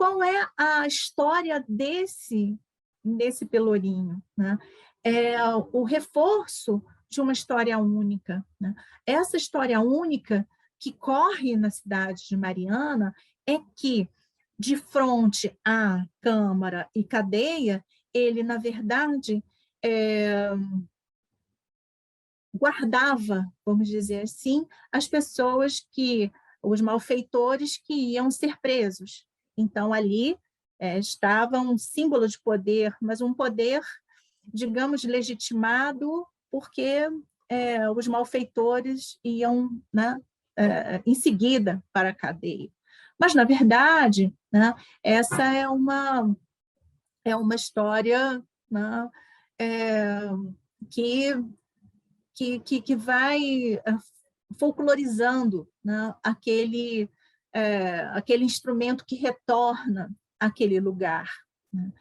qual é a história desse Pelourinho, né? É o reforço de uma história única, né? Essa história única que corre na cidade de Mariana é que, de frente à Câmara e cadeia, ele, na verdade, guardava, vamos dizer assim, as pessoas os malfeitores que iam ser presos. Então, ali estava um símbolo de poder, mas um poder, digamos, legitimado, porque os malfeitores iam, né, em seguida para a cadeia. Mas, na verdade, né, essa é uma história, né, que vai folclorizando, né, aquele instrumento que retorna àquele lugar, né?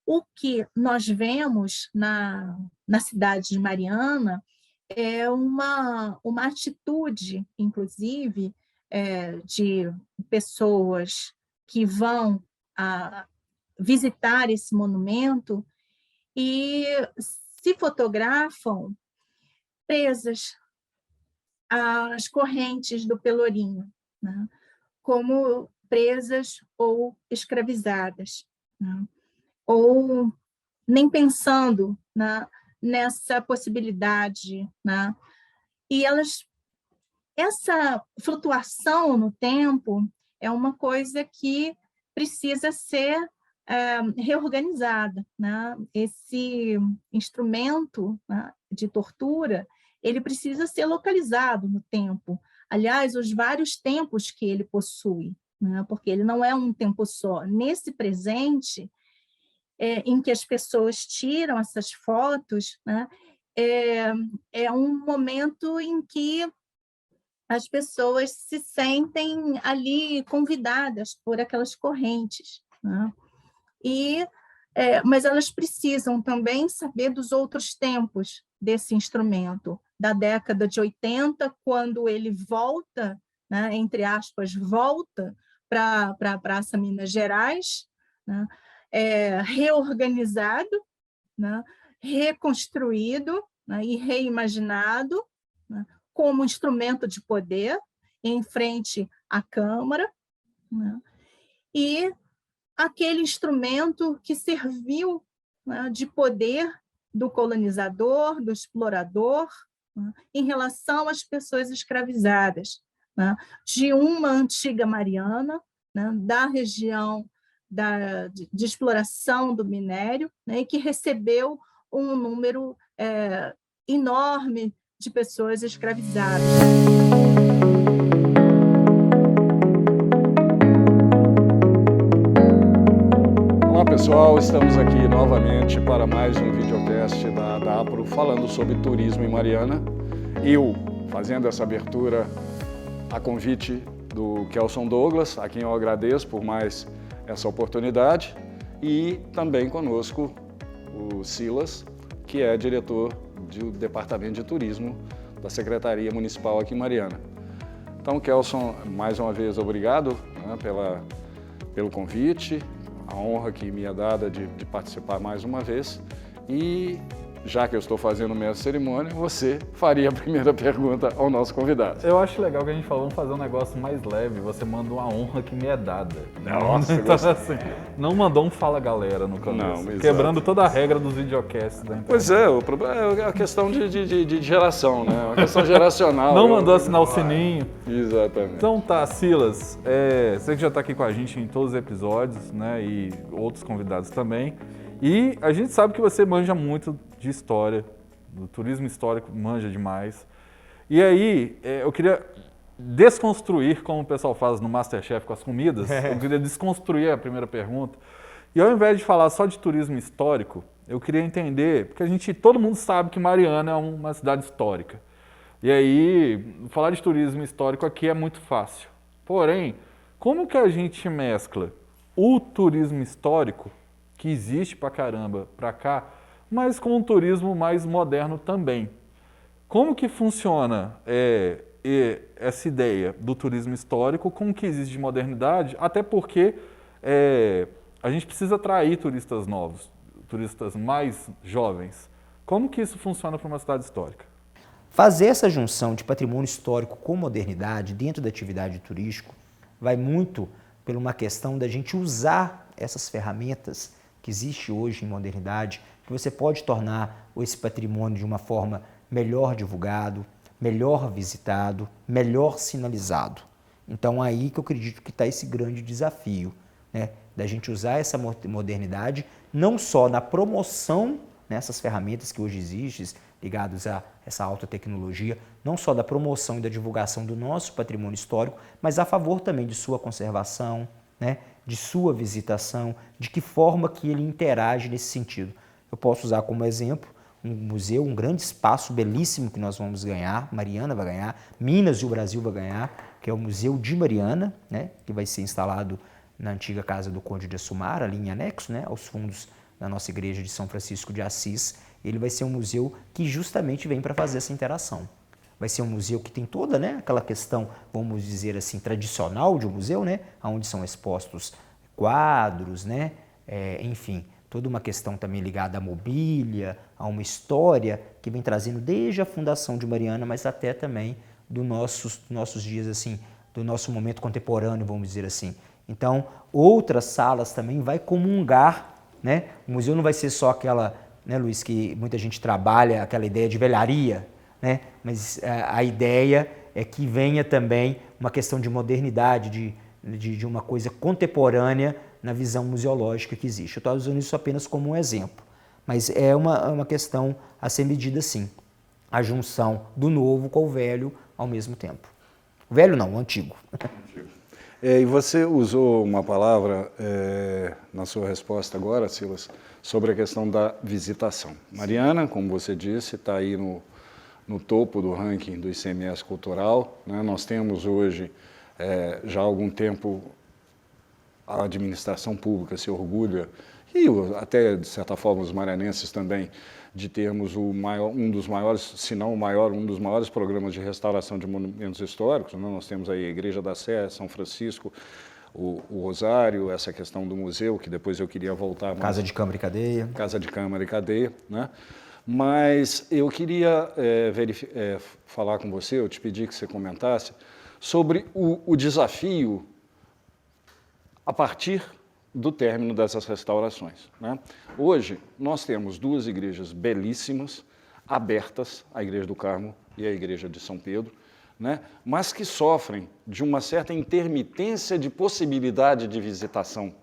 O que nós vemos na cidade de Mariana é uma atitude, inclusive, de pessoas que vão visitar esse monumento e se fotografam presas às correntes do Pelourinho, né? Como presas ou escravizadas, né? Ou nem pensando, né, nessa possibilidade, né? E essa flutuação no tempo é uma coisa que precisa ser reorganizada, né? Esse instrumento, né, de tortura, ele precisa ser localizado no tempo. Aliás, os vários tempos que ele possui, né? Porque ele não é um tempo só. Nesse presente, em que as pessoas tiram essas fotos, né, é um momento em que as pessoas se sentem ali convidadas por aquelas correntes, né? Mas elas precisam também saber dos outros tempos desse instrumento, da década de 80, quando ele volta, né, entre aspas, volta para a Praça Minas Gerais, né, reorganizado, né, reconstruído, né, e reimaginado, né, como instrumento de poder em frente à Câmara, né, e aquele instrumento que serviu, né, de poder do colonizador, do explorador, né, em relação às pessoas escravizadas, né, de uma antiga Mariana, né, da região de exploração do minério, né, e que recebeu um número enorme de pessoas escravizadas. Olá pessoal, estamos aqui novamente para mais um videocast da APRO falando sobre turismo em Mariana. Eu fazendo essa abertura a convite do Kelson Douglas, a quem eu agradeço por mais essa oportunidade, e também conosco o Silas, que é diretor do Departamento de Turismo da Secretaria Municipal aqui em Mariana. Então, Kelson, mais uma vez obrigado, né, pelo convite, a honra que me é dada de participar mais uma vez. E já que eu estou fazendo minha cerimônia, você faria a primeira pergunta ao nosso convidado. Eu acho legal que a gente falou, vamos fazer um negócio mais leve. Você mandou uma honra que me é dada. Nossa, então, assim, não mandou um fala galera no começo, não, quebrando toda a regra dos videocasts da internet. Pois é, o problema é a questão de geração, né? Uma questão geracional. Não mandou assinar o sininho. Exatamente. Então tá, Silas, você que já está aqui com a gente em todos os episódios, né? E outros convidados também. E a gente sabe que você manja muito de história, do turismo histórico, manja demais. E aí, eu queria desconstruir, como o pessoal faz no MasterChef com as comidas, eu queria desconstruir a primeira pergunta. E ao invés de falar só de turismo histórico, eu queria entender, porque todo mundo sabe que Mariana é uma cidade histórica. E aí, falar de turismo histórico aqui é muito fácil. Porém, como que a gente mescla o turismo histórico, que existe pra caramba pra cá, mas com um turismo mais moderno também? Como que funciona essa ideia do turismo histórico com o que existe de modernidade? Até porque a gente precisa atrair turistas novos, turistas mais jovens. Como que isso funciona para uma cidade histórica? Fazer essa junção de patrimônio histórico com modernidade dentro da atividade turística vai muito por uma questão da gente usar essas ferramentas que existem hoje em modernidade, que você pode tornar esse patrimônio de uma forma melhor divulgado, melhor visitado, melhor sinalizado. Então aí que eu acredito que está esse grande desafio, né, da gente usar essa modernidade não só na promoção nessas ferramentas que hoje existem, ligadas a essa alta tecnologia, não só da promoção e da divulgação do nosso patrimônio histórico, mas a favor também de sua conservação, né, de sua visitação, de que forma que ele interage nesse sentido. Eu posso usar como exemplo um museu, um grande espaço belíssimo que nós vamos ganhar, Mariana vai ganhar, Minas e o Brasil vai ganhar, que é o Museu de Mariana, né, que vai ser instalado na antiga casa do Conde de Assumar, ali em anexo, né, aos fundos da nossa igreja de São Francisco de Assis. Ele vai ser um museu que justamente vem para fazer essa interação. Vai ser um museu que tem toda, né, aquela questão, vamos dizer assim, tradicional de um museu, né, onde são expostos quadros, né, enfim, toda uma questão também ligada à mobília, a uma história que vem trazendo desde a fundação de Mariana, mas até também dos nossos dias, assim, do nosso momento contemporâneo, vamos dizer assim. Então, outras salas também vai comungar, né? O museu não vai ser só aquela, né, Luiz, que muita gente trabalha, aquela ideia de velharia, né? Mas a ideia é que venha também uma questão de modernidade, de uma coisa contemporânea na visão museológica que existe. Eu estou usando isso apenas como um exemplo, mas é uma questão a ser medida sim, a junção do novo com o velho ao mesmo tempo. O velho não, o antigo. E você usou uma palavra na sua resposta agora, Silas, sobre a questão da visitação. Mariana, como você disse, está aí no topo do ranking do ICMS cultural, né? Nós temos hoje, já há algum tempo, a administração pública se orgulha, e até, de certa forma, os maranhenses também, de termos um dos maiores, se não o maior, um dos maiores programas de restauração de monumentos históricos, né? Nós temos aí a Igreja da Sé, São Francisco, o Rosário, essa questão do museu, que depois eu queria voltar. Casa de Câmara e Cadeia. Casa de Câmara e Cadeia, né? Mas eu queria falar com você, eu te pedi que você comentasse, sobre o desafio a partir do término dessas restaurações, né? Hoje, nós temos duas igrejas belíssimas, abertas, a Igreja do Carmo e a Igreja de São Pedro, né? Mas que sofrem de uma certa intermitência de possibilidade de visitação,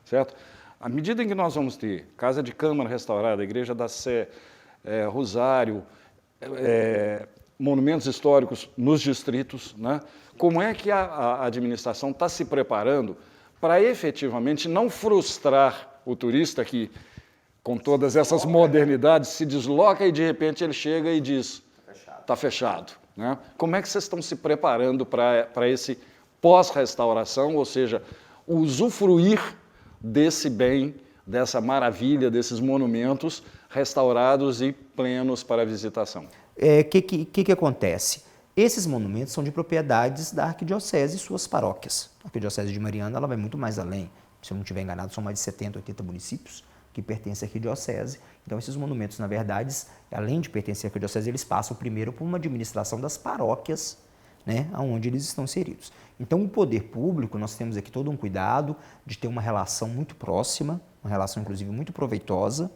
certo? À medida em que nós vamos ter Casa de Câmara restaurada, Igreja da Sé, Rosário, monumentos históricos nos distritos, né? Como é que a administração está se preparando para efetivamente não frustrar o turista que, com todas essas modernidades, se desloca e de repente ele chega e diz, está fechado, né? Como é que vocês estão se preparando para esse pós-restauração, ou seja, usufruir desse bem, dessa maravilha, desses monumentos restaurados e plenos para a visitação? Que acontece? Esses monumentos são de propriedades da Arquidiocese e suas paróquias. A Arquidiocese de Mariana ela vai muito mais além. Se eu não estiver enganado, são mais de 70, 80 municípios que pertencem à Arquidiocese. Então, esses monumentos, na verdade, além de pertencer à Arquidiocese, eles passam primeiro por uma administração das paróquias, né, onde eles estão inseridos. Então, o poder público, nós temos aqui todo um cuidado de ter uma relação muito próxima, uma relação, inclusive, muito proveitosa,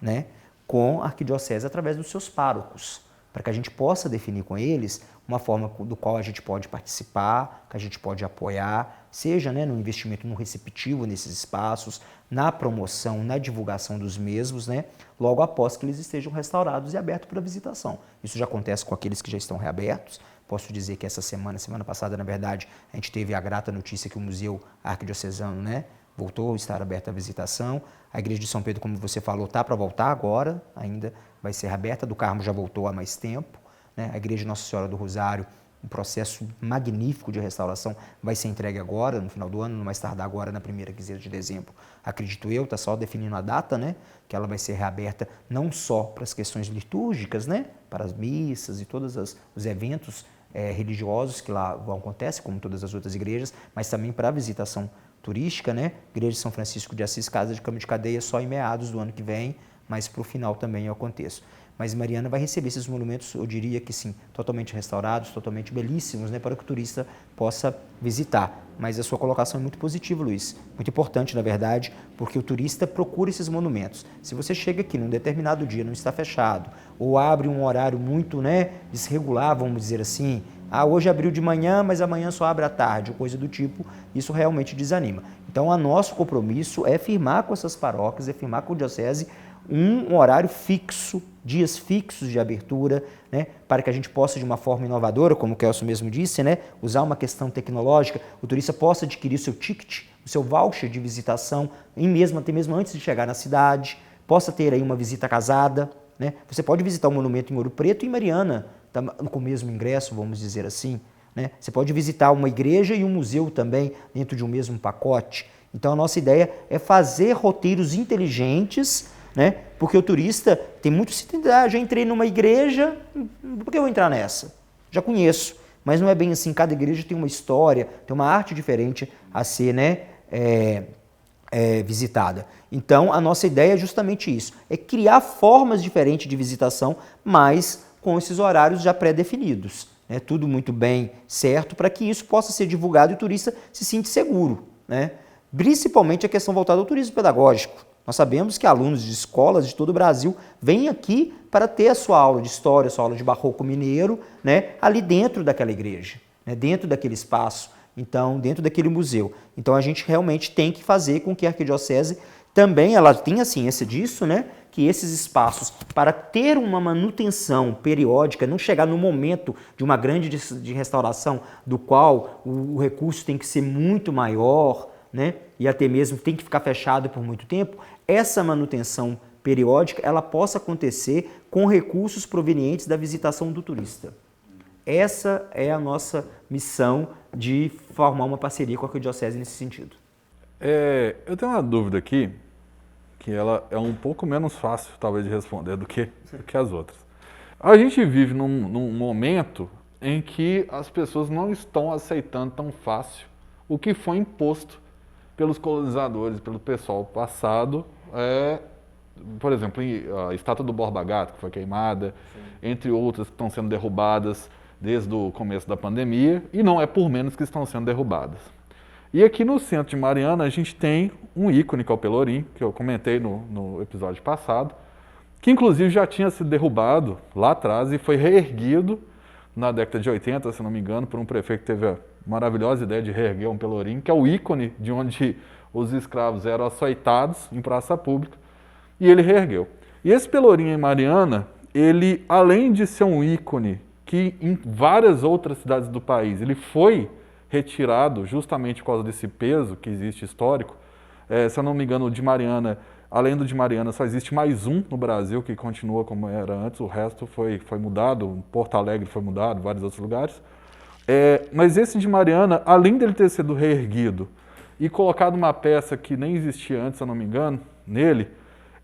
né, com a Arquidiocese através dos seus párocos, para que a gente possa definir com eles uma forma do qual a gente pode participar, que a gente pode apoiar, seja, né, no investimento no receptivo nesses espaços, na promoção, na divulgação dos mesmos, né, logo após que eles estejam restaurados e abertos para visitação. Isso já acontece com aqueles que já estão reabertos. Posso dizer que essa semana passada, na verdade, a gente teve a grata notícia que o Museu Arquidiocesano, né, voltou a estar aberto à visitação. A Igreja de São Pedro, como você falou, está para voltar agora, ainda vai ser aberta. Do Carmo já voltou há mais tempo, né? A Igreja de Nossa Senhora do Rosário, um processo magnífico de restauração, vai ser entregue agora, no final do ano, no mais tardar agora, na primeira quinzena de dezembro. Acredito eu, está só definindo a data, né? Que ela vai ser reaberta não só para as questões litúrgicas, né? Para as missas e todos os eventos religiosos que lá vão acontecer, como todas as outras igrejas, mas também para a visitação turística, né? Igreja de São Francisco de Assis, Casa de Cama de Cadeia, só em meados do ano que vem, mas para o final também eu aconteço. Mas Mariana vai receber esses monumentos, eu diria que sim, totalmente restaurados, totalmente belíssimos, né, para que o turista possa visitar. Mas a sua colocação é muito positiva, Luiz. Muito importante, na verdade, porque o turista procura esses monumentos. Se você chega aqui num determinado dia, não está fechado, ou abre um horário muito, né, desregular, vamos dizer assim, hoje abriu de manhã, mas amanhã só abre à tarde, ou coisa do tipo, isso realmente desanima. Então, o nosso compromisso é firmar com essas paróquias, é firmar com a diocese um horário fixo, dias fixos de abertura, né, para que a gente possa, de uma forma inovadora, como o Kelso mesmo disse, né, usar uma questão tecnológica, o turista possa adquirir o seu ticket, o seu voucher de visitação, até mesmo antes de chegar na cidade, possa ter aí uma visita casada, né? Você pode visitar o monumento em Ouro Preto e em Mariana, com o mesmo ingresso, vamos dizer assim, né? Você pode visitar uma igreja e um museu também dentro de um mesmo pacote. Então a nossa ideia é fazer roteiros inteligentes, né? Porque o turista tem muito se já entrei numa igreja, por que eu vou entrar nessa? Já conheço, mas não é bem assim, cada igreja tem uma história, tem uma arte diferente a ser, né, visitada. Então a nossa ideia é justamente isso, é criar formas diferentes de visitação, mas com esses horários já pré-definidos, né? Tudo muito bem certo para que isso possa ser divulgado e o turista se sinta seguro, né? Principalmente a questão voltada ao turismo pedagógico. Nós sabemos que alunos de escolas de todo o Brasil vêm aqui para ter a sua aula de história, a sua aula de barroco mineiro, né, ali dentro daquela igreja, né, dentro daquele espaço, então, dentro daquele museu. Então, a gente realmente tem que fazer com que a arquidiocese também ela tenha ciência disso, né, que esses espaços, para ter uma manutenção periódica, não chegar no momento de uma grande de restauração, do qual o recurso tem que ser muito maior, né, e até mesmo tem que ficar fechado por muito tempo, essa manutenção periódica ela possa acontecer com recursos provenientes da visitação do turista. Essa é a nossa missão de formar uma parceria com a arquidiocese nesse sentido. Eu tenho uma dúvida aqui, que ela é um pouco menos fácil, talvez, de responder do que as outras. A gente vive num momento em que as pessoas não estão aceitando tão fácil o que foi imposto pelos colonizadores, pelo pessoal passado, por exemplo, a estátua do Borba Gato, que foi queimada, entre outras que estão sendo derrubadas desde o começo da pandemia, e não é por menos que estão sendo derrubadas. E aqui no centro de Mariana a gente tem um ícone, que é o Pelourinho, que eu comentei no episódio passado, que inclusive já tinha sido derrubado lá atrás e foi reerguido na década de 80, se não me engano, por um prefeito que teve a maravilhosa ideia de reerguer um Pelourinho, que é o ícone de onde os escravos eram açoitados em praça pública, e ele reergueu. E esse Pelourinho em Mariana, ele, além de ser um ícone que em várias outras cidades do país, ele foi retirado justamente por causa desse peso que existe histórico. Se eu não me engano, o de Mariana, além do de Mariana, só existe mais um no Brasil que continua como era antes, o resto foi mudado, Porto Alegre foi mudado, vários outros lugares. Mas esse de Mariana, além dele ter sido reerguido e colocado uma peça que nem existia antes, se eu não me engano, nele,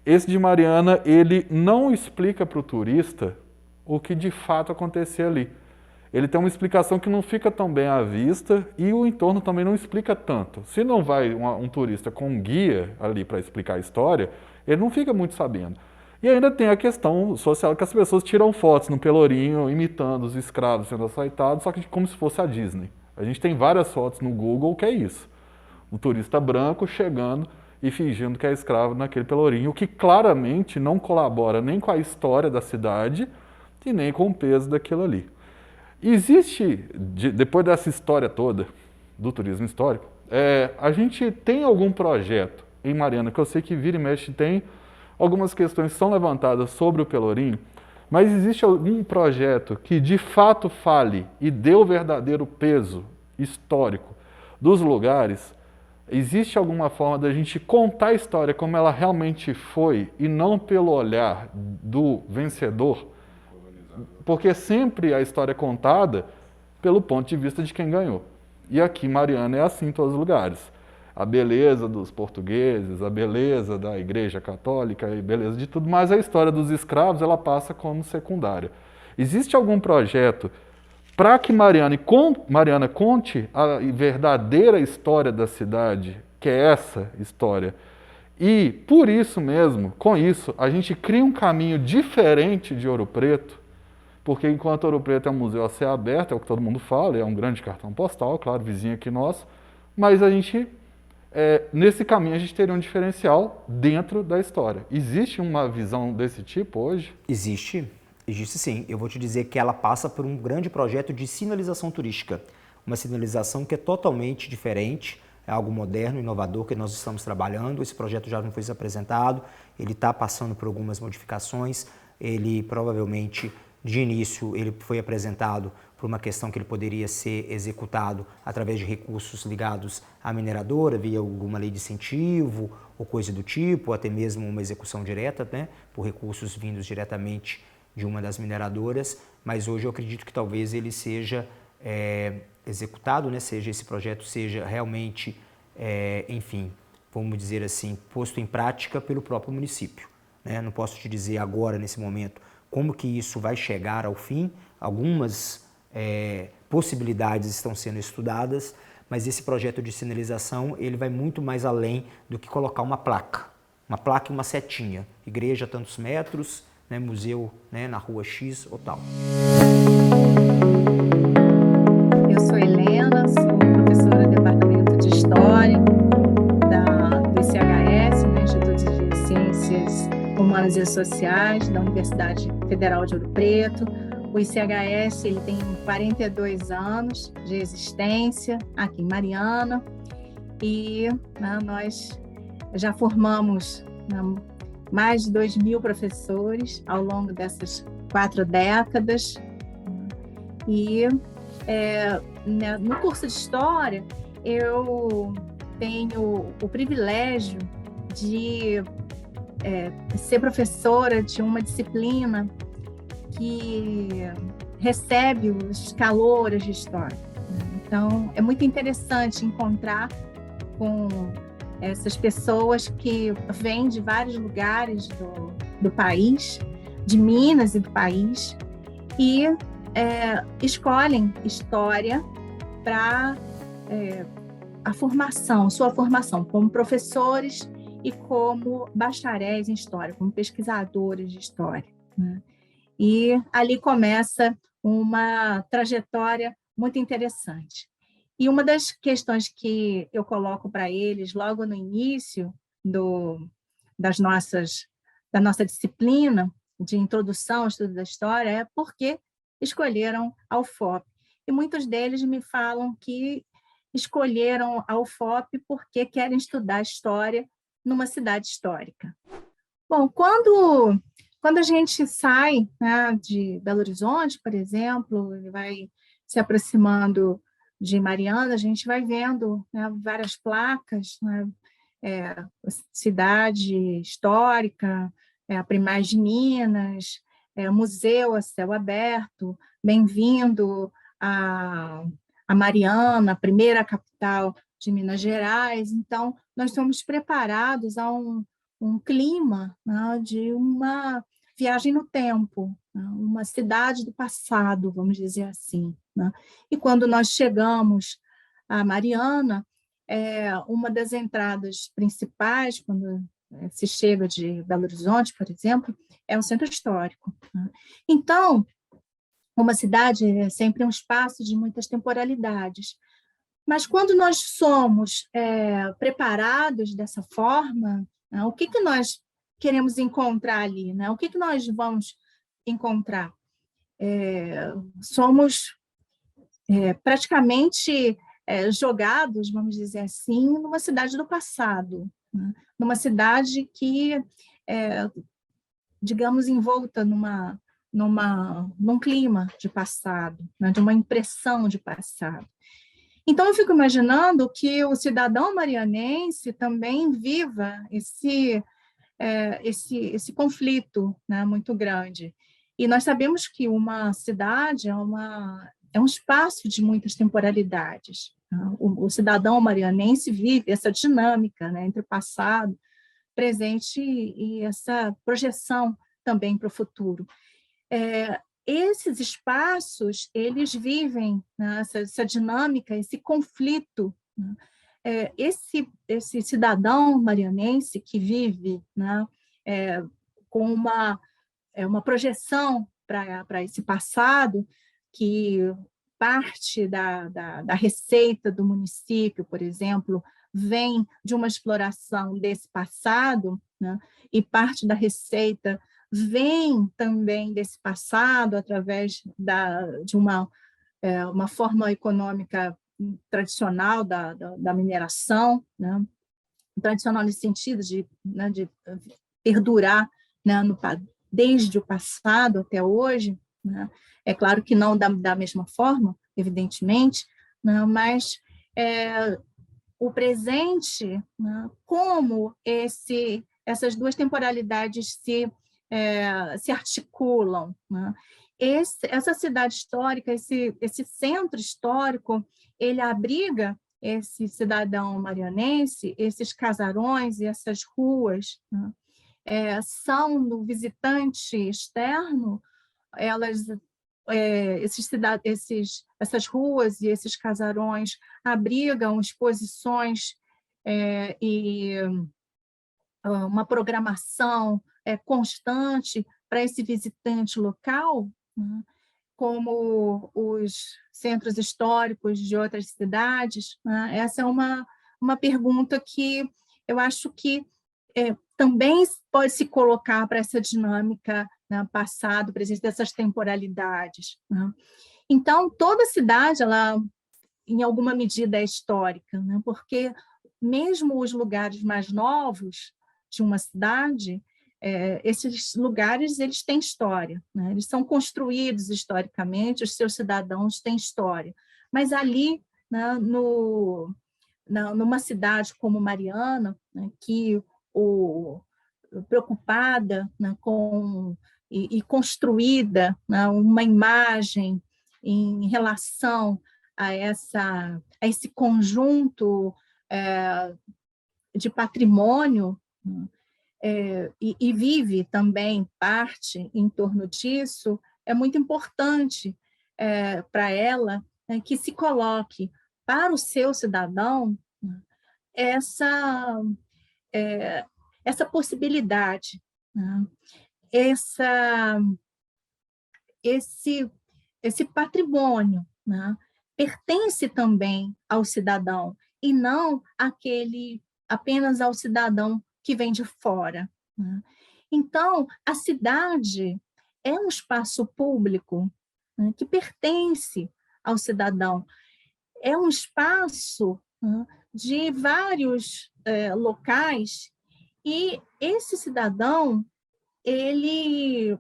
esse de Mariana, ele não explica para o turista o que de fato acontecia ali. Ele tem uma explicação que não fica tão bem à vista e o entorno também não explica tanto. Se não vai um turista com um guia ali para explicar a história, ele não fica muito sabendo. E ainda tem a questão social que as pessoas tiram fotos no Pelourinho imitando os escravos sendo açoitados, só que como se fosse a Disney. A gente tem várias fotos no Google que é isso. Um turista branco chegando e fingindo que é escravo naquele Pelourinho, o que claramente não colabora nem com a história da cidade e nem com o peso daquilo ali. Existe, depois dessa história toda do turismo histórico, a gente tem algum projeto em Mariana, que eu sei que vira e mexe tem algumas questões que são levantadas sobre o Pelourinho, mas existe algum projeto que de fato fale e dê o verdadeiro peso histórico dos lugares? Existe alguma forma da gente contar a história como ela realmente foi e não pelo olhar do vencedor? Porque sempre a história é contada pelo ponto de vista de quem ganhou. E aqui Mariana é assim em todos os lugares. A beleza dos portugueses, a beleza da Igreja Católica, a beleza de tudo, mas a história dos escravos ela passa como secundária. Existe algum projeto para que Mariana conte a verdadeira história da cidade que é essa história. E, por isso mesmo, com isso, a gente cria um caminho diferente de Ouro Preto, porque enquanto Ouro Preto é um museu a céu aberto, é o que todo mundo fala, é um grande cartão postal, claro, vizinho aqui nosso, mas a gente, nesse caminho, a gente teria um diferencial dentro da história. Existe uma visão desse tipo hoje? Existe sim. Eu vou te dizer que ela passa por um grande projeto de sinalização turística. Uma sinalização que é totalmente diferente, é algo moderno, inovador que nós estamos trabalhando. Esse projeto já não foi apresentado, ele está passando por algumas modificações. Ele provavelmente, de início, ele foi apresentado por uma questão que ele poderia ser executado através de recursos ligados à mineradora, via alguma lei de incentivo ou coisa do tipo, ou até mesmo uma execução direta, né, por recursos vindos diretamente de uma das mineradoras, mas hoje eu acredito que talvez ele seja executado, né, esse projeto seja realmente, enfim, vamos dizer assim, posto em prática pelo próprio município, né? Não posso te dizer agora, nesse momento, como que isso vai chegar ao fim. Algumas possibilidades estão sendo estudadas, mas esse projeto de sinalização ele vai muito mais além do que colocar uma placa e uma setinha, igreja a tantos metros, né, museu, né, na rua X ou tal. Eu sou Helena, sou professora do Departamento de História do ICHS, né, Instituto de Ciências Humanas e Sociais, da Universidade Federal de Ouro Preto. O ICHS ele tem 42 anos de existência aqui em Mariana e, né, nós já formamos, né, mais de 2.000 professores ao longo dessas 4 décadas. E no curso de História, eu tenho o privilégio de ser professora de uma disciplina que recebe os calouros de História. Então, é muito interessante encontrar com essas pessoas que vêm de vários lugares do país, de Minas e do país, e escolhem História para sua formação como professores e como bacharéis em História, como pesquisadores de História, né? E ali começa uma trajetória muito interessante. E uma das questões que eu coloco para eles logo no início da nossa disciplina de introdução ao estudo da história é por que escolheram a UFOP. E muitos deles me falam que escolheram a UFOP porque querem estudar história numa cidade histórica. Bom, quando a gente sai, né, de Belo Horizonte, por exemplo, e vai se aproximando de Mariana, a gente vai vendo, né, várias placas, né, cidade histórica, a Primaz de Minas, museu a céu aberto, bem-vindo a Mariana, a primeira capital de Minas Gerais. Então, nós somos preparados a um clima, né, de uma viagem no tempo, né, uma cidade do passado, vamos dizer assim, né? E quando nós chegamos a Mariana, uma das entradas principais, quando se chega de Belo Horizonte, por exemplo, é o centro histórico, né? Então, uma cidade é sempre um espaço de muitas temporalidades. Mas quando nós somos preparados dessa forma, né, o que nós queremos encontrar ali, né? O que nós vamos encontrar? Somos praticamente jogados, vamos dizer assim, numa cidade do passado, né? Numa cidade que, digamos, envolta num clima de passado, né? De uma impressão de passado. Então, eu fico imaginando que o cidadão marianense também viva esse conflito, né, muito grande. E nós sabemos que uma cidade é um espaço de muitas temporalidades. O cidadão marianense vive essa dinâmica, né, entre o passado, presente e essa projeção também para o futuro. Esses espaços, eles vivem, né, essa dinâmica, esse conflito, né, esse cidadão marianense que vive, né, com uma projeção para esse passado, que parte da receita do município, por exemplo, vem de uma exploração desse passado, né, e parte da receita vem também desse passado através de uma forma econômica tradicional da mineração, né, tradicional nesse sentido né, de perdurar, né, desde o passado até hoje, né? É claro que não da mesma forma, evidentemente, né, mas o presente, né, como essas duas temporalidades se articulam, né? Essa cidade histórica, esse centro histórico, ele abriga esse cidadão marianense, esses casarões e essas ruas, né? São do visitante externo, essas ruas e esses casarões abrigam exposições e uma programação constante para esse visitante local, né? Como os centros históricos de outras cidades, né? Essa é uma pergunta que eu acho que também pode se colocar para essa dinâmica, né, passado, presente, dessas temporalidades, né? Então, toda cidade, ela, em alguma medida, é histórica, né? Porque mesmo os lugares mais novos de uma cidade, esses lugares eles têm história, né? Eles são construídos historicamente, os seus cidadãos têm história. Mas ali, né, numa cidade como Mariana, né, que preocupada, né, e construída, né, uma imagem em relação a esse conjunto de patrimônio, né, e vive também parte em torno disso, é muito importante para ela, né, que se coloque para o seu cidadão, né, essa possibilidade, né? Esse patrimônio, né, pertence também ao cidadão, e não apenas ao cidadão que vem de fora, né? Então, a cidade é um espaço público, né, que pertence ao cidadão, é um espaço, né, de vários locais, e esse cidadão, ele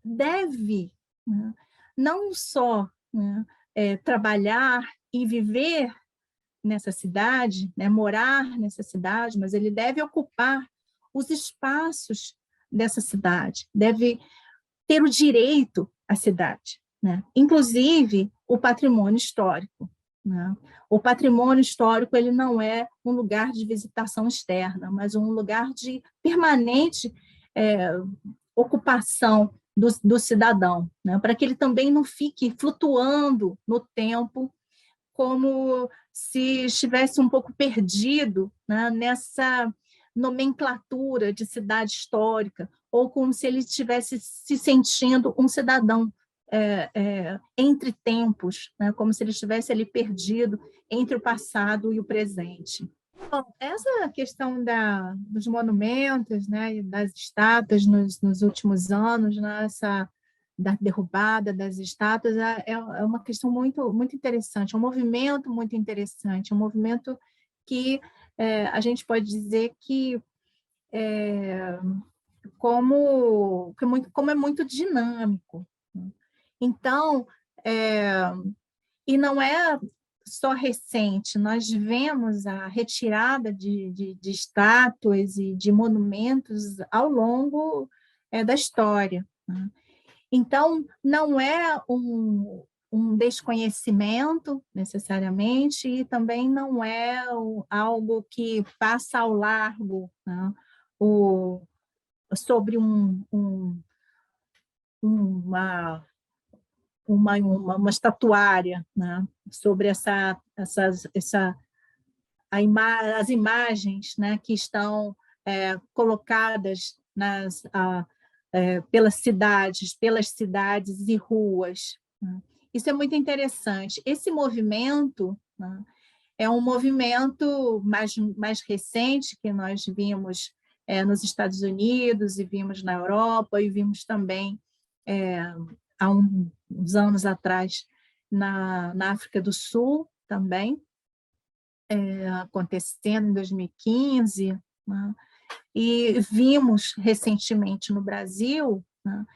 deve, né, não só, né, trabalhar e viver nessa cidade, né, morar nessa cidade, mas ele deve ocupar os espaços dessa cidade, deve ter o direito à cidade, né? Inclusive o patrimônio histórico, né? O patrimônio histórico, ele não é um lugar de visitação externa, mas um lugar de permanente ocupação do cidadão, né? Para que ele também não fique flutuando no tempo, como se estivesse um pouco perdido, né, nessa nomenclatura de cidade histórica, ou como se ele estivesse se sentindo um cidadão entre tempos, né, como se ele estivesse ali perdido entre o passado e o presente. Bom, essa questão dos monumentos, né, e das estátuas nos últimos anos, né, da derrubada das estátuas, é uma questão muito, muito interessante, é um movimento muito interessante, é um movimento que a gente pode dizer que como é muito dinâmico. Então, e não é só recente, nós vemos a retirada de estátuas e de monumentos ao longo da história, né? Então, não é um desconhecimento, necessariamente, e também não é algo que passa ao largo, né, sobre uma estatuária, né, sobre as imagens, né, que estão colocadas pelas cidades e ruas, né? Isso é muito interessante. Esse movimento, né, é um movimento mais recente que nós vimos nos Estados Unidos e vimos na Europa e vimos também há uns anos atrás na África do Sul também, acontecendo em 2015, né? E vimos recentemente no Brasil, né?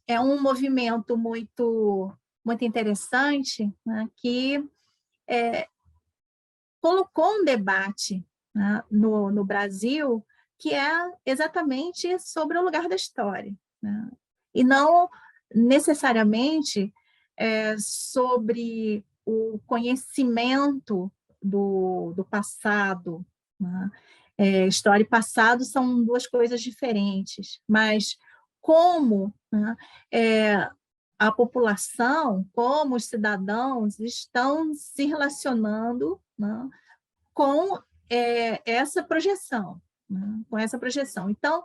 É um movimento muito interessante, né? Que colocou um debate, né, no Brasil, que é exatamente sobre o lugar da história, né? E não necessariamente sobre o conhecimento do passado, né? História e passado são duas coisas diferentes, mas como, né, a população, como os cidadãos estão se relacionando, né, com essa projeção, né, com essa projeção. Então,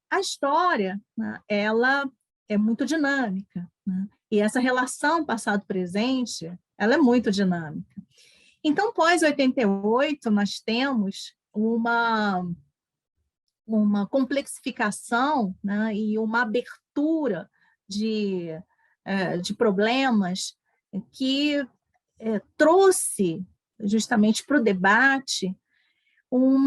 a história, né, ela é muito dinâmica, né, e essa relação passado-presente, ela é muito dinâmica. Então, pós-88, nós temos uma complexificação, né, e uma abertura de problemas que trouxe justamente para o debate um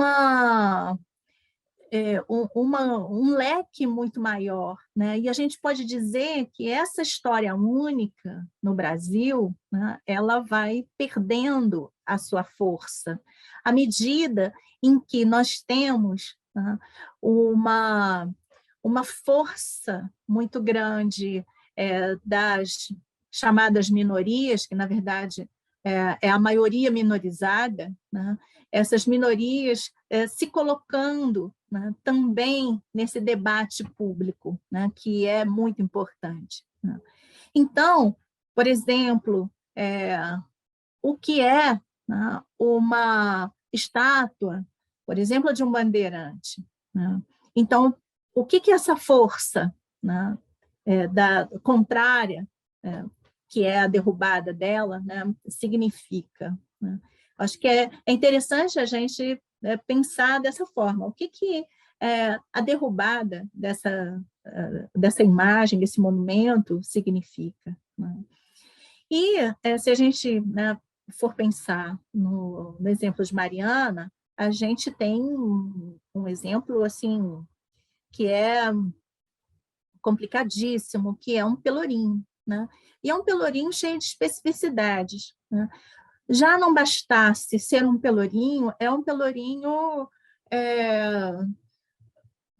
leque muito maior, né? E a gente pode dizer que essa história única no Brasil, né, ela vai perdendo a sua força à medida em que nós temos, né, uma força muito grande das chamadas minorias, que, na verdade, é a maioria minorizada, né? Essas minorias se colocando, né, também nesse debate público, né, que é muito importante, né? Então, por exemplo, o que é, né, uma estátua, por exemplo, de um bandeirante, né? Então, o que essa força, né, contrária, que é a derrubada dela, né, significa, né? Acho que é interessante a gente pensar dessa forma. O que a derrubada dessa imagem, desse monumento, significa, né? E se a gente, né, for pensar no exemplo de Mariana, a gente tem um exemplo assim que é complicadíssimo, que é um pelourinho, né? E é um pelourinho cheio de especificidades, né? Já não bastasse ser um pelourinho, é um pelourinho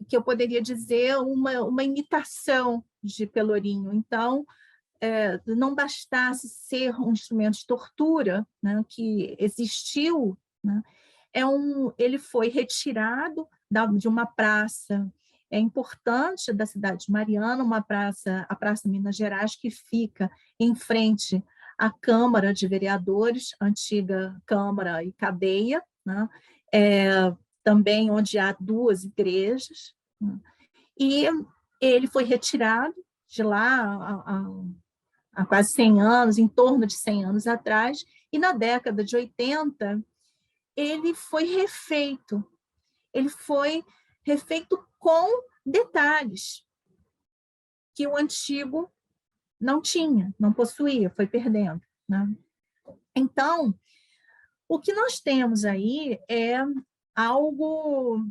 que eu poderia dizer uma imitação de pelourinho. Então, não bastasse ser um instrumento de tortura, né, que existiu, né, ele foi retirado de uma praça importante da cidade de Mariana, a Praça Minas Gerais, que fica em frente à Câmara de Vereadores, antiga Câmara e Cadeia, né, também onde há duas igrejas, né, e ele foi retirado de lá há quase 100 anos, em torno de 100 anos atrás, e na década de 80, ele foi refeito. Ele foi refeito com detalhes que o antigo não tinha, não possuía, foi perdendo, né? Então, o que nós temos aí é algo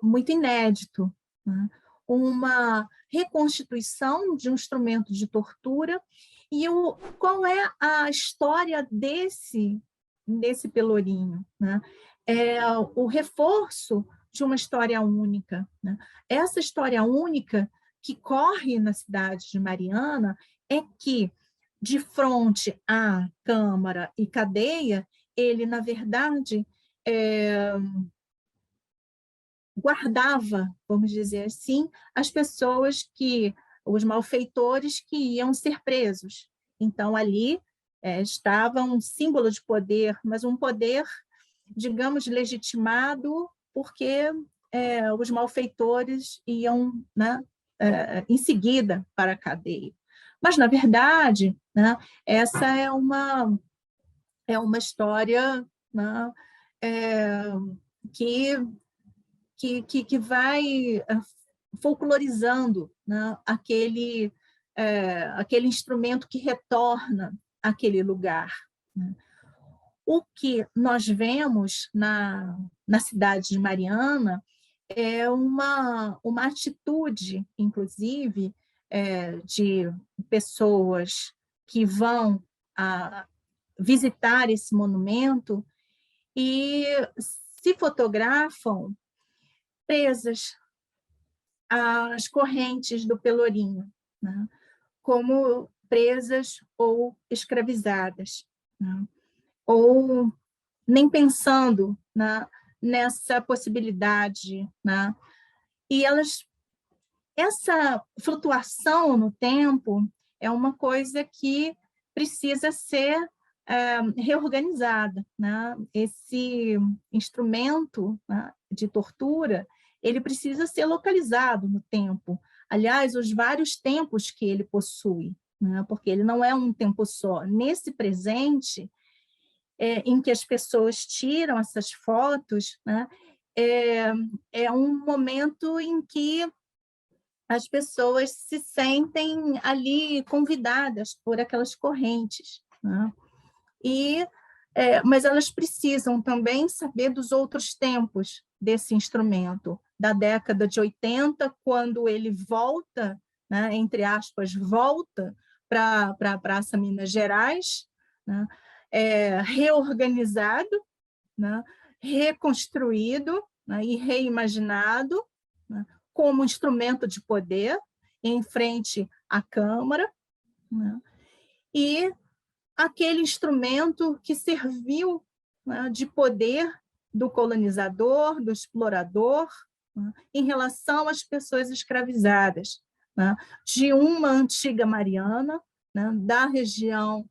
muito inédito, né? Uma reconstituição de um instrumento de tortura. E qual é a história desse pelourinho, né? O reforço de uma história única, né? Essa história única que corre na cidade de Mariana é que, de frente à Câmara e Cadeia, ele, na verdade, guardava, vamos dizer assim, as pessoas os malfeitores que iam ser presos. Então, ali estava um símbolo de poder, mas um poder, digamos, legitimado, porque os malfeitores iam, né, em seguida para a cadeia. Mas, na verdade, né, essa é uma história, né, que vai folclorizando, né, aquele instrumento que retorna àquele lugar, né. O que nós vemos na cidade de Mariana é uma atitude, inclusive, de pessoas que vão visitar esse monumento e se fotografam presas às correntes do Pelourinho, né, como presas ou escravizadas, né, ou nem pensando, né, nessa possibilidade, né? E essa flutuação no tempo é uma coisa que precisa ser reorganizada, né? Esse instrumento, né, de tortura, ele precisa ser localizado no tempo. Aliás, os vários tempos que ele possui, né? Porque ele não é um tempo só. Nesse presente, em que as pessoas tiram essas fotos, né, é um momento em que as pessoas se sentem ali convidadas por aquelas correntes, né? Mas elas precisam também saber dos outros tempos desse instrumento, da década de 80, quando ele volta, né, entre aspas, volta para a Praça Minas Gerais, né, reorganizado, né, reconstruído, né, e reimaginado, né, como instrumento de poder em frente à Câmara, né, e aquele instrumento que serviu, né, de poder do colonizador, do explorador, né, em relação às pessoas escravizadas, né, de uma antiga Mariana, né, da região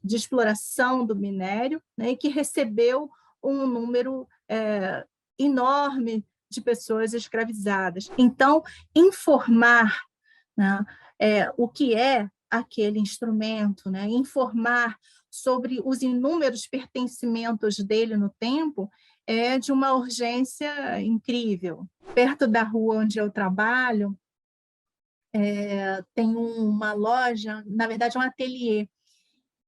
de exploração do minério, né, e que recebeu um número enorme de pessoas escravizadas. Então, informar, né, o que é aquele instrumento, né, informar sobre os inúmeros pertencimentos dele no tempo é de uma urgência incrível. Perto da rua onde eu trabalho, tem uma loja, na verdade, um ateliê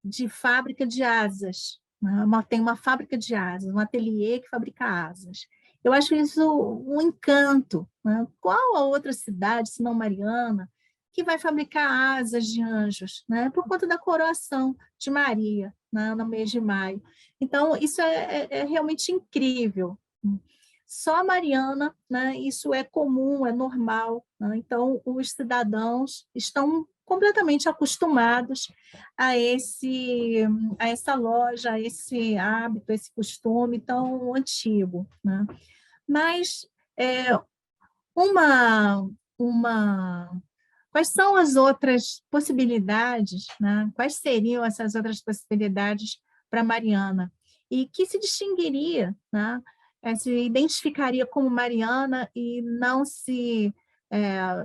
de fábrica de asas, né? Tem uma fábrica de asas, um ateliê que fabrica asas. Eu acho isso um encanto, né? Qual a outra cidade, se não Mariana, que vai fabricar asas de anjos, né? Por conta da coroação de Maria, né? No mês de maio. Então, isso é realmente incrível. Só Mariana, né? Isso é comum, é normal, né? Então, os cidadãos estão completamente acostumados a essa loja, a esse hábito, a esse costume tão antigo, né? Mas uma, uma, quais são as outras possibilidades, né? Quais seriam essas outras possibilidades para Mariana? E que se distinguiria, né? Se identificaria como Mariana e não se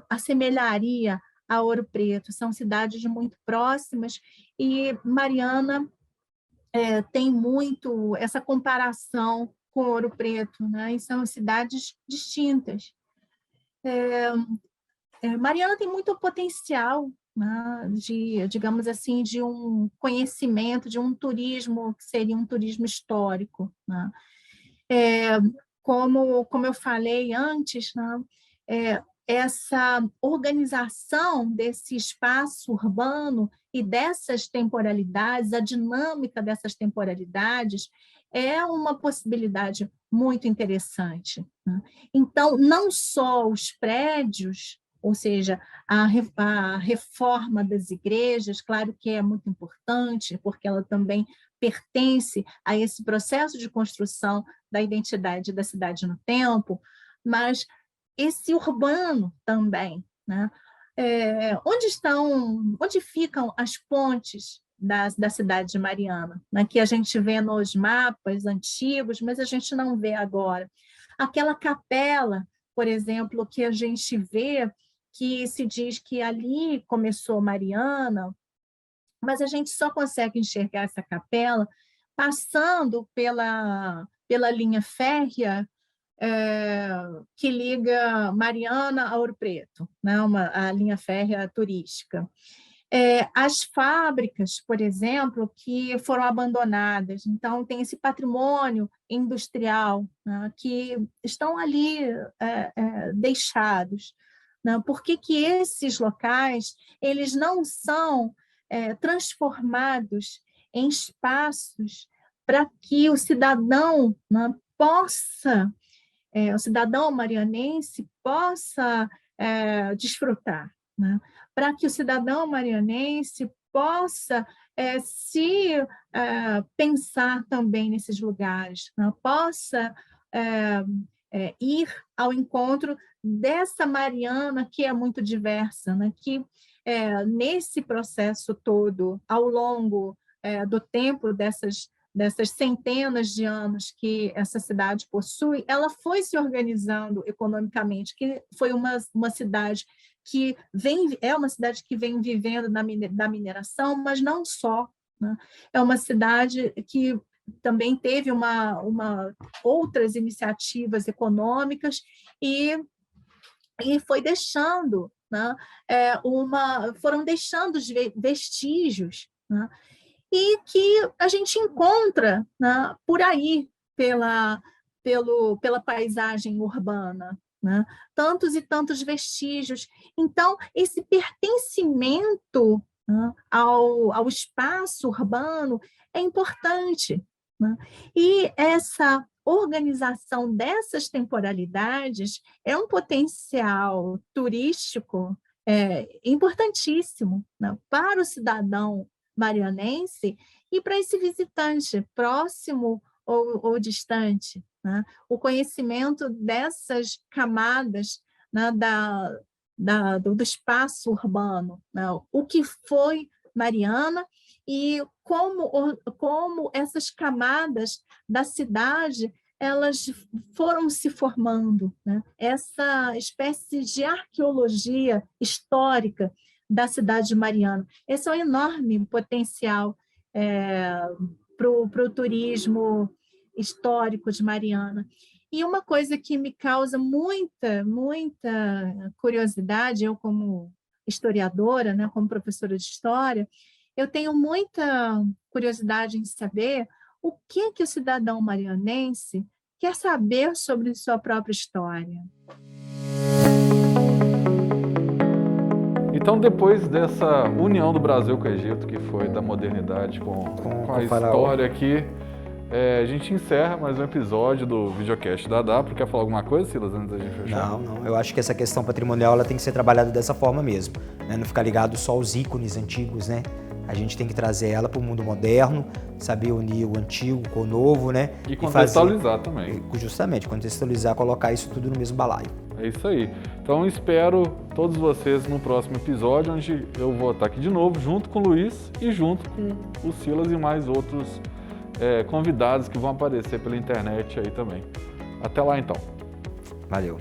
assemelharia a Ouro Preto. São cidades muito próximas e Mariana tem muito essa comparação com Ouro Preto, né? E são cidades distintas. Mariana tem muito potencial, né, digamos assim, de um conhecimento, de um turismo que seria um turismo histórico, né? Como eu falei antes, né, essa organização desse espaço urbano e dessas temporalidades, a dinâmica dessas temporalidades, é uma possibilidade muito interessante, né? Então, não só os prédios, ou seja, a reforma das igrejas, claro que é muito importante, porque ela também pertence a esse processo de construção da identidade da cidade no tempo, mas esse urbano também, né? Onde ficam as pontes da cidade de Mariana, né, que a gente vê nos mapas antigos, mas a gente não vê agora. Aquela capela, por exemplo, que a gente vê, que se diz que ali começou Mariana, mas a gente só consegue enxergar essa capela passando pela linha férrea que liga Mariana a Ouro Preto, né? A linha férrea turística. As fábricas, por exemplo, que foram abandonadas, então tem esse patrimônio industrial, né, que estão ali deixados. Né? Por que esses locais eles não são transformados em espaços para que o cidadão, né, possa, o cidadão marianense possa desfrutar, né? Para que o cidadão marianense possa se pensar também nesses lugares, né? Possa ir ao encontro dessa Mariana que é muito diversa, né? Que nesse processo todo, ao longo do tempo dessas centenas de anos que essa cidade possui, ela foi se organizando economicamente, que foi uma cidade que uma cidade que vem vivendo da mineração, mas não só. Né? É uma cidade que também teve outras iniciativas econômicas e foi deixando, né? Foram deixando os vestígios, né? E que a gente encontra, né, por aí, pela paisagem urbana, né? Tantos e tantos vestígios. Então, esse pertencimento, né, ao espaço urbano é importante. Né? E essa organização dessas temporalidades é um potencial turístico importantíssimo, né, para o cidadão marianense e para esse visitante, próximo ou distante. Né? O conhecimento dessas camadas, né, do espaço urbano, né? O que foi Mariana e como essas camadas da cidade elas foram se formando. Né? Essa espécie de arqueologia histórica da cidade de Mariana. Esse é um enorme potencial para o turismo histórico de Mariana. E uma coisa que me causa muita curiosidade, eu como historiadora, né, como professora de história, eu tenho muita curiosidade em saber o que o cidadão marianense quer saber sobre sua própria história. Então, depois dessa união do Brasil com o Egito, que foi da modernidade com a história aqui, a gente encerra mais um episódio do videocast da DAPRO. Quer falar alguma coisa, Silas, antes da gente fechar? Não. Eu acho que essa questão patrimonial ela tem que ser trabalhada dessa forma mesmo. Né? Não ficar ligado só aos ícones antigos, né? A gente tem que trazer ela para o mundo moderno, saber unir o antigo com o novo, né? E contextualizar também. Justamente, contextualizar, colocar isso tudo no mesmo balaio. É isso aí. Então espero todos vocês no próximo episódio, onde eu vou estar aqui de novo, junto com o Luiz e junto com o Silas e mais outros convidados que vão aparecer pela internet aí também. Até lá então. Valeu.